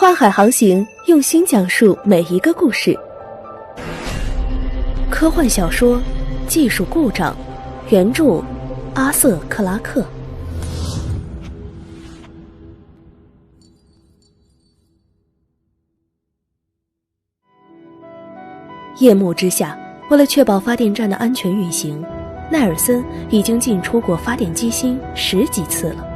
花海航行，用心讲述每一个故事。科幻小说《技术故障》，原著阿瑟·克拉克。夜幕之下，为了确保发电站的安全运行，奈尔森已经进出过发电机芯10几次了。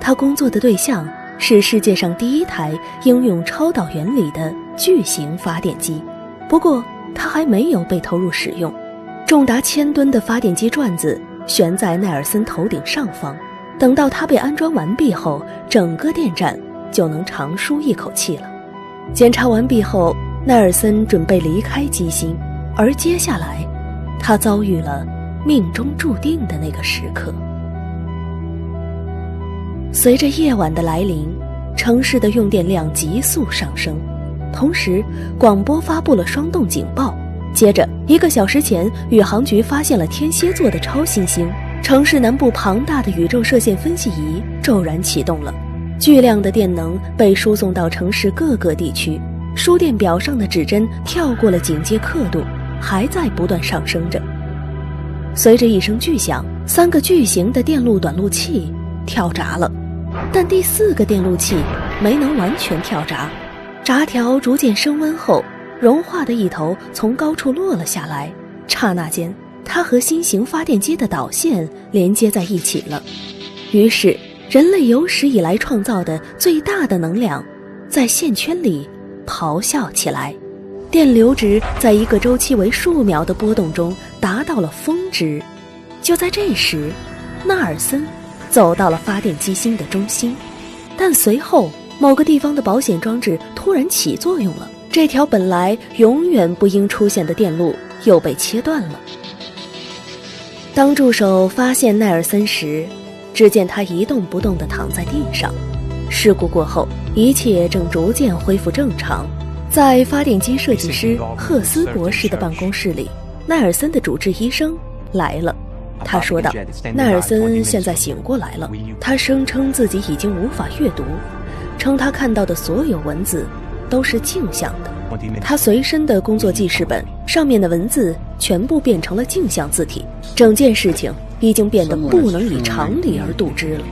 他工作的对象是世界上第一台应用超导原理的巨型发电机，不过它还没有被投入使用。重达1000吨的发电机转子悬在奈尔森头顶上方，等到它被安装完毕后，整个电站就能长舒一口气了。检查完毕后，奈尔森准备离开机芯，而接下来他遭遇了命中注定的那个时刻。随着夜晚的来临，城市的用电量急速上升，同时广播发布了霜冻警报。接着1个小时前，宇航局发现了天蝎座的超新星，城市南部庞大的宇宙射线分析仪骤然启动了，巨量的电能被输送到城市各个地区，输电表上的指针跳过了警戒刻度，还在不断上升着。随着一声巨响，3个巨型的电路短路器跳闸了，但第4个电路器没能完全跳闸，闸条逐渐升温后，融化的一头从高处落了下来，刹那间它和新型发电机的导线连接在一起了。于是人类有史以来创造的最大的能量在线圈里咆哮起来，电流值在1个周期为数秒的波动中达到了峰值。就在这时，纳尔森走到了发电机芯的中心，但随后某个地方的保险装置突然起作用了，这条本来永远不应出现的电路又被切断了。当助手发现奈尔森时，只见他一动不动地躺在地上。事故过后，一切正逐渐恢复正常。在发电机设计师赫斯博士的办公室里，奈尔森的主治医生来了。他说道，奈尔森现在醒过来了，他声称自己已经无法阅读，称他看到的所有文字都是镜像的。他随身的工作记事本上面的文字全部变成了镜像字体，整件事情已经变得不能以常理而度之了。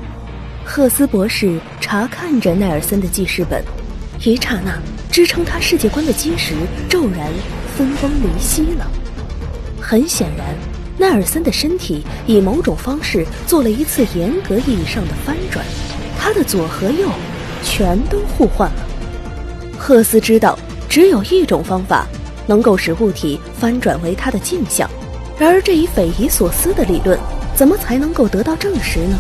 赫斯博士查看着奈尔森的记事本，一刹那，支撑他世界观的基石骤然分崩离析了。很显然，奈尔森的身体以某种方式做了一次严格意义上的翻转，他的左和右全都互换了。赫斯知道只有一种方法能够使物体翻转为它的镜像，然而这一匪夷所思的理论怎么才能够得到证实呢？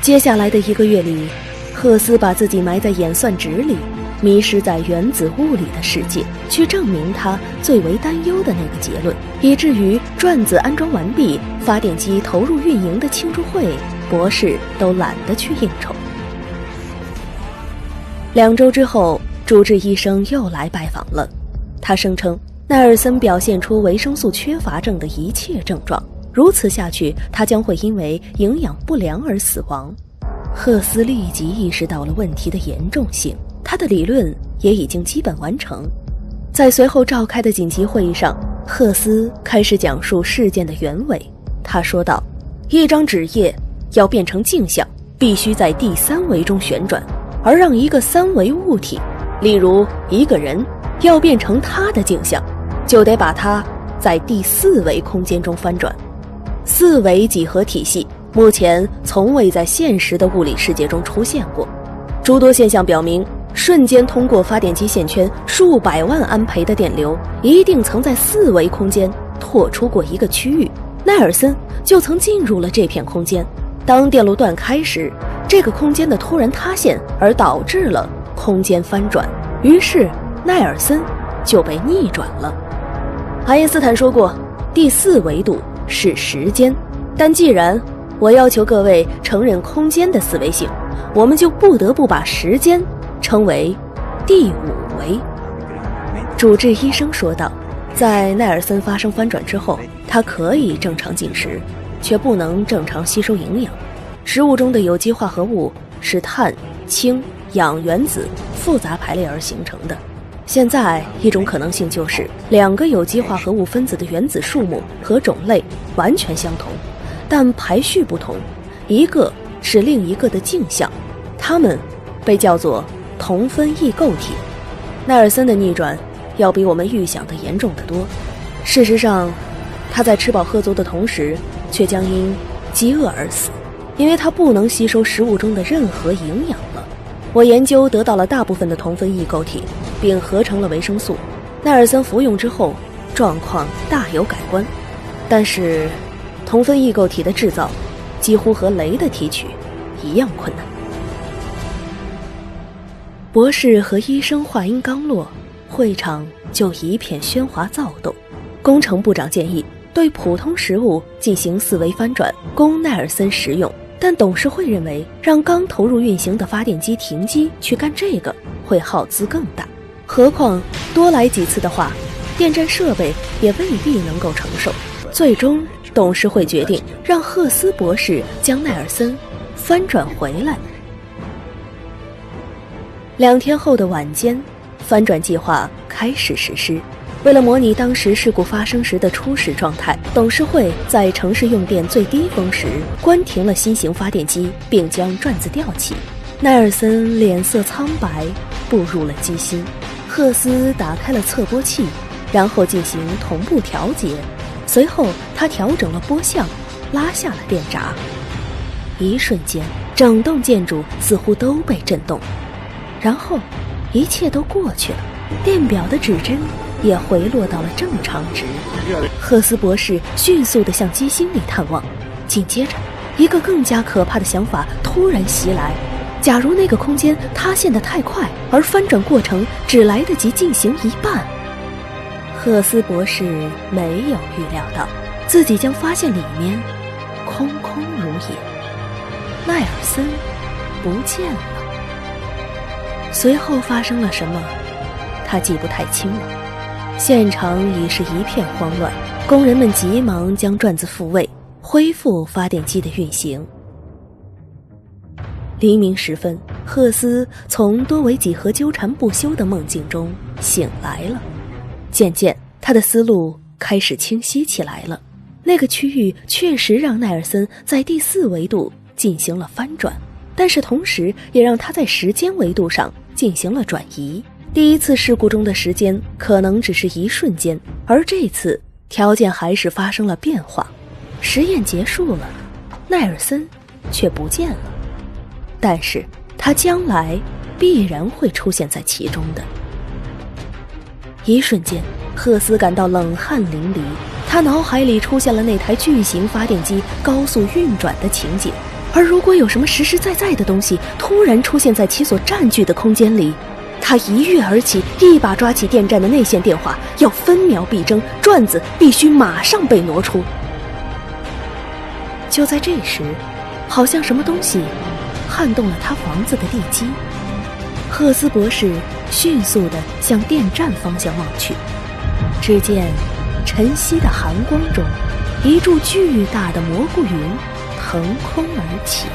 接下来的1个月里，赫斯把自己埋在演算值里，迷失在原子物理的世界，去证明他最为担忧的那个结论，以至于转子安装完毕，发电机投入运营的庆祝会，博士都懒得去应酬。2周之后，主治医生又来拜访了。他声称奈尔森表现出维生素缺乏症的一切症状，如此下去，他将会因为营养不良而死亡。赫斯立即意识到了问题的严重性，他的理论也已经基本完成。在随后召开的紧急会议上，赫斯开始讲述事件的原委。他说道，一张纸页要变成镜像，必须在第3维中旋转，而让一个3维物体，例如一个人，要变成他的镜像，就得把它在第4维空间中翻转。4维几何体系目前从未在现实的物理世界中出现过，诸多现象表明，瞬间通过发电机线圈数百万安培的电流，一定曾在4维空间拓出过一个区域。奈尔森就曾进入了这片空间，当电路断开时，这个空间的突然塌陷而导致了空间翻转，于是奈尔森就被逆转了。爱因斯坦说过，第4维度是时间，但既然我要求各位承认空间的4维性，我们就不得不把时间称为第5维。主治医生说道，在奈尔森发生翻转之后，他可以正常进食，却不能正常吸收营养。食物中的有机化合物是碳、氢、氧原子复杂排列而形成的。现在一种可能性就是2个有机化合物分子的原子数目和种类完全相同，但排序不同，一个是另一个的镜像，它们被叫做同分异构体。奈尔森的逆转要比我们预想的严重得多。事实上，他在吃饱喝足的同时，却将因饥饿而死，因为他不能吸收食物中的任何营养了。我研究得到了大部分的同分异构体，并合成了维生素。奈尔森服用之后，状况大有改观。但是，同分异构体的制造几乎和雷的提取一样困难。博士和医生话音刚落，会场就一片喧哗躁动。工程部长建议对普通食物进行4维翻转，供奈尔森食用。但董事会认为，让刚投入运行的发电机停机去干这个，会耗资更大。何况多来几次的话，电站设备也未必能够承受。最终，董事会决定让赫斯博士将奈尔森翻转回来。2天后的晚间，翻转计划开始实施。为了模拟当时事故发生时的初始状态，董事会在城市用电最低峰时关停了新型发电机，并将转子吊起。奈尔森脸色苍白，步入了机芯。赫斯打开了测波器，然后进行同步调节。随后他调整了波向，拉下了电闸。一瞬间，整栋建筑似乎都被震动，然后一切都过去了，电表的指针也回落到了正常值。赫斯博士迅速地向机芯里探望，紧接着一个更加可怕的想法突然袭来：假如那个空间塌陷得太快，而翻转过程只来得及进行一半。赫斯博士没有预料到自己将发现里面空空如也，奈尔森不见了。随后发生了什么，他记不太清了。现场已是一片慌乱，工人们急忙将转子复位，恢复发电机的运行。黎明时分，赫斯从多维几何纠缠不休的梦境中醒来了。渐渐，他的思路开始清晰起来了。那个区域确实让奈尔森在第4维度进行了翻转，但是同时也让他在时间维度上进行了转移。第一次事故中的时间可能只是一瞬间，而这次条件还是发生了变化。实验结束了，奈尔森却不见了，但是他将来必然会出现在其中的。一瞬间，赫斯感到冷汗淋漓，他脑海里出现了那台巨型发电机高速运转的情景，而如果有什么实实在在的东西突然出现在其所占据的空间里，他一跃而起，一把抓起电站的内线电话，要分秒必争，转子必须马上被挪出。就在这时，好像什么东西撼动了他房子的地基。赫斯博士迅速地向电站方向望去，只见晨曦的寒光中，一柱巨大的蘑菇云腾空而起。